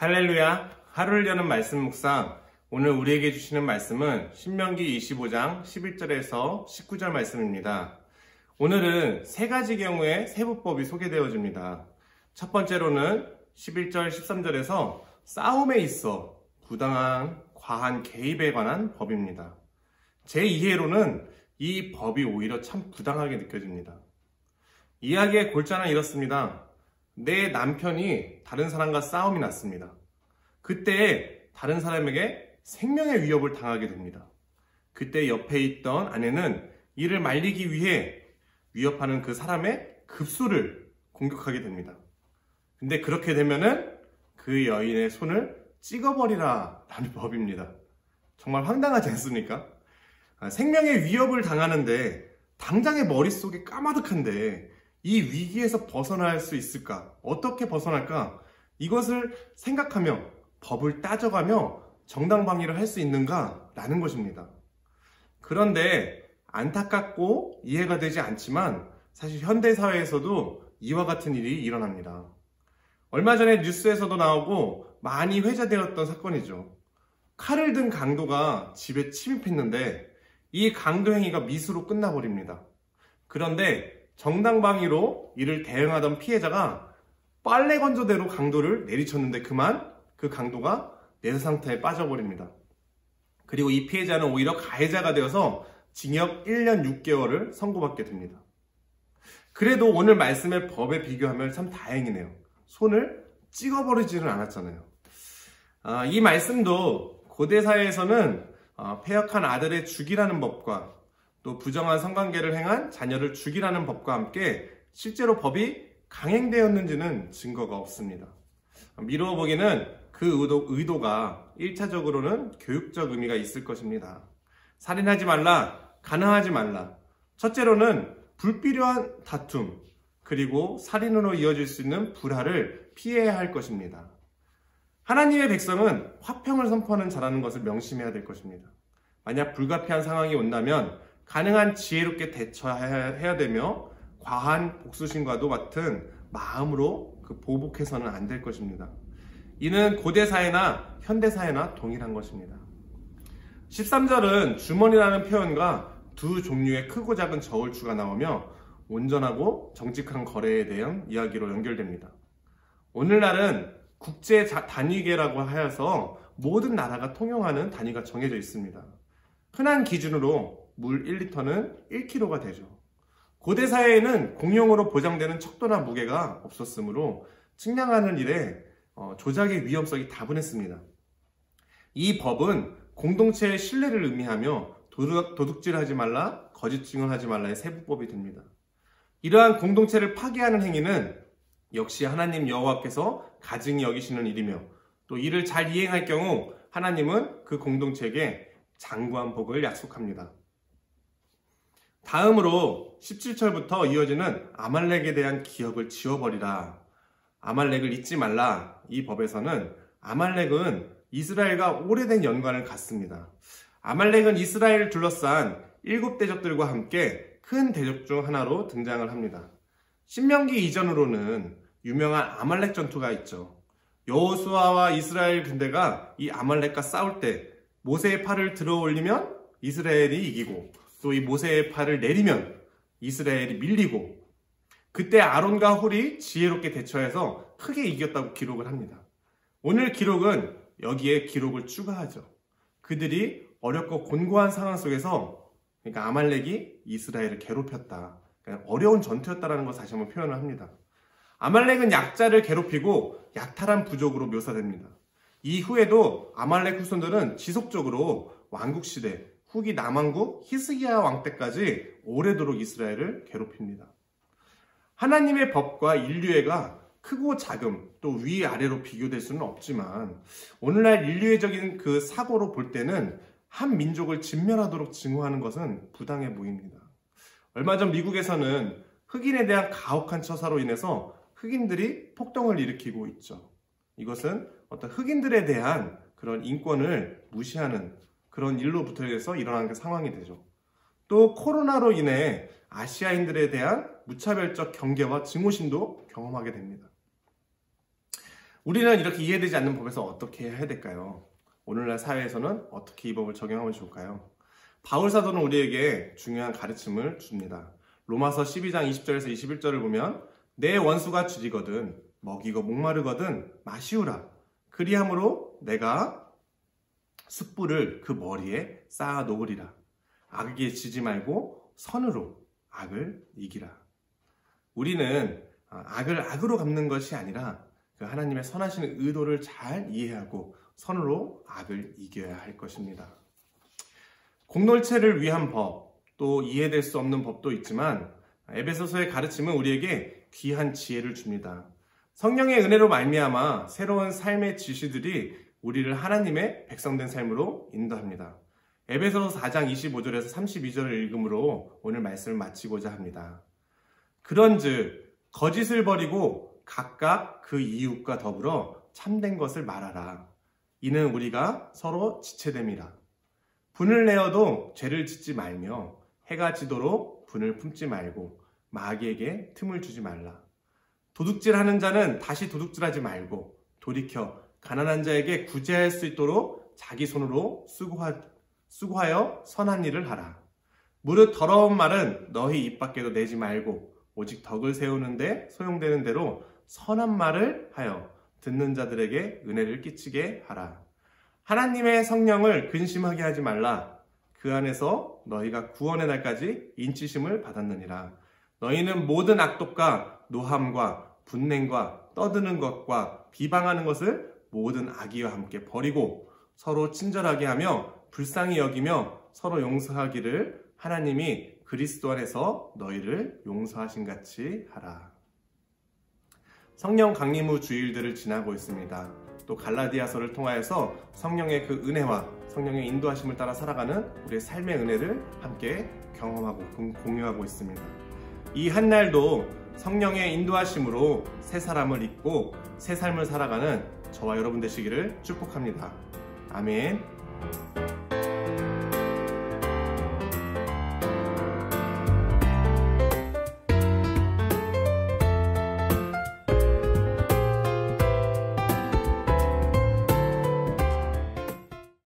할렐루야. 하루를 여는 말씀 묵상. 오늘 우리에게 주시는 말씀은 신명기 25장 11절에서 19절 말씀입니다. 오늘은 세 가지 경우의 세부법이 소개되어집니다. 첫 번째로는 11절 13절에서 싸움에 있어 부당한 과한 개입에 관한 법입니다. 제 이해로는 이 법이 오히려 참 부당하게 느껴집니다. 이야기의 골자는 이렇습니다. 내 남편이 다른 사람과 싸움이 났습니다. 그때 다른 사람에게 생명의 위협을 당하게 됩니다. 그때 옆에 있던 아내는 이를 말리기 위해 위협하는 그 사람의 급소를 공격하게 됩니다. 근데 그렇게 되면은 그 여인의 손을 찍어버리라 라는 법입니다. 정말 황당하지 않습니까? 생명의 위협을 당하는데 당장의 머릿속이 까마득한데 이 위기에서 벗어날 수 있을까? 어떻게 벗어날까? 이것을 생각하며 법을 따져가며 정당방위를 할 수 있는가? 라는 것입니다. 그런데 안타깝고 이해가 되지 않지만 사실 현대사회에서도 이와 같은 일이 일어납니다. 얼마 전에 뉴스에서도 나오고 많이 회자되었던 사건이죠. 칼을 든 강도가 집에 침입했는데 이 강도 행위가 미수로 끝나버립니다. 그런데 정당방위로 이를 대응하던 피해자가 빨래 건조대로 강도를 내리쳤는데 그만 그 강도가 내사 상태에 빠져버립니다. 그리고 이 피해자는 오히려 가해자가 되어서 징역 1년 6개월을 선고받게 됩니다. 그래도 오늘 말씀의 법에 비교하면 참 다행이네요. 손을 찍어버리지는 않았잖아요. 이 말씀도 고대 사회에서는 패역한 아들의 죽이라는 법과 또 부정한 성관계를 행한 자녀를 죽이라는 법과 함께 실제로 법이 강행되었는지는 증거가 없습니다. 미루어 보기는 그 의도가 1차적으로는 교육적 의미가 있을 것입니다. 살인하지 말라, 간음하지 말라. 첫째로는 불필요한 다툼, 그리고 살인으로 이어질 수 있는 불화를 피해야 할 것입니다. 하나님의 백성은 화평을 선포하는 자라는 것을 명심해야 될 것입니다. 만약 불가피한 상황이 온다면 가능한 지혜롭게 대처해야 되며 과한 복수심과도 같은 마음으로 보복해서는 안 될 것입니다. 이는 고대사회나 현대사회나 동일한 것입니다. 13절은 주머니라는 표현과 두 종류의 크고 작은 저울추가 나오며 온전하고 정직한 거래에 대한 이야기로 연결됩니다. 오늘날은 국제 단위계라고 하여서 모든 나라가 통용하는 단위가 정해져 있습니다. 흔한 기준으로 물 1리터는 1kg가 되죠. 고대 사회에는 공용으로 보장되는 척도나 무게가 없었으므로 측량하는 일에 조작의 위험성이 다분했습니다. 이 법은 공동체의 신뢰를 의미하며 도둑질하지 말라, 거짓 증언하지 말라의 세부법이 됩니다. 이러한 공동체를 파괴하는 행위는 역시 하나님 여호와께서 가증히 여기시는 일이며 또 이를 잘 이행할 경우 하나님은 그 공동체에게 장구한 복을 약속합니다. 다음으로 17절부터 이어지는 아말렉에 대한 기억을 지워버리라. 아말렉을 잊지 말라. 이 법에서는 아말렉은 이스라엘과 오래된 연관을 갖습니다. 아말렉은 이스라엘을 둘러싼 7대적들과 함께 큰 대적 중 하나로 등장을 합니다. 신명기 이전으로는 유명한 아말렉 전투가 있죠. 여호수아와 이스라엘 군대가 이 아말렉과 싸울 때 모세의 팔을 들어 올리면 이스라엘이 이기고 또 이 모세의 팔을 내리면 이스라엘이 밀리고 그때 아론과 홀이 지혜롭게 대처해서 크게 이겼다고 기록을 합니다. 오늘 기록은 여기에 기록을 추가하죠. 그들이 어렵고 곤고한 상황 속에서 그러니까 아말렉이 이스라엘을 괴롭혔다. 그러니까 어려운 전투였다는 것을 다시 한번 표현을 합니다. 아말렉은 약자를 괴롭히고 약탈한 부족으로 묘사됩니다. 이후에도 아말렉 후손들은 지속적으로 왕국시대, 후기 남왕국 히스기야 왕 때까지 오래도록 이스라엘을 괴롭힙니다. 하나님의 법과 인류애가 크고 작음, 또 위아래로 비교될 수는 없지만 오늘날 인류애적인 그 사고로 볼 때는 한 민족을 진멸하도록 증오하는 것은 부당해 보입니다. 얼마 전 미국에서는 흑인에 대한 가혹한 처사로 인해서 흑인들이 폭동을 일으키고 있죠. 이것은 어떤 흑인들에 대한 그런 인권을 무시하는 그런 일로부터 해서 일어나는 상황이 되죠. 또 코로나로 인해 아시아인들에 대한 무차별적 경계와 증오심도 경험하게 됩니다. 우리는 이렇게 이해되지 않는 법에서 어떻게 해야 될까요? 오늘날 사회에서는 어떻게 이 법을 적용하면 좋을까요? 바울 사도는 우리에게 중요한 가르침을 줍니다. 로마서 12장 20절에서 21절을 보면 내 원수가 줄이거든 먹이고 목마르거든 마시우라. 그리함으로 내가 숯불을 그 머리에 쌓아 놓으리라. 악에게 지지 말고 선으로 악을 이기라. 우리는 악을 악으로 갚는 것이 아니라 그 하나님의 선하신 의도를 잘 이해하고 선으로 악을 이겨야 할 것입니다. 공동체를 위한 법, 또 이해될 수 없는 법도 있지만 에베소서의 가르침은 우리에게 귀한 지혜를 줍니다. 성령의 은혜로 말미암아 새로운 삶의 지시들이 우리를 하나님의 백성된 삶으로 인도합니다. 에베소서 4장 25절에서 32절을 읽음으로 오늘 말씀을 마치고자 합니다. 그런즉 거짓을 버리고 각각 그 이웃과 더불어 참된 것을 말하라. 이는 우리가 서로 지체됨이라. 분을 내어도 죄를 짓지 말며 해가 지도록 분을 품지 말고 마귀에게 틈을 주지 말라. 도둑질하는 자는 다시 도둑질하지 말고 돌이켜 가난한 자에게 구제할 수 있도록 자기 손으로 수고하여 선한 일을 하라. 무릇 더러운 말은 너희 입 밖에도 내지 말고 오직 덕을 세우는데 소용되는 대로 선한 말을 하여 듣는 자들에게 은혜를 끼치게 하라. 하나님의 성령을 근심하게 하지 말라. 그 안에서 너희가 구원의 날까지 인치심을 받았느니라. 너희는 모든 악독과 노함과 분냉과 떠드는 것과 비방하는 것을 모든 악의와 함께 버리고 서로 친절하게 하며 불쌍히 여기며 서로 용서하기를 하나님이 그리스도 안에서 너희를 용서하신 같이 하라. 성령 강림 후 주일들을 지나고 있습니다. 또 갈라디아서를 통하여서 성령의 그 은혜와 성령의 인도하심을 따라 살아가는 우리의 삶의 은혜를 함께 경험하고 공유하고 있습니다. 이 한날도 성령의 인도하심으로 새 사람을 입고 새 삶을 살아가는 저와 여러분 되시기를 축복합니다. 아멘.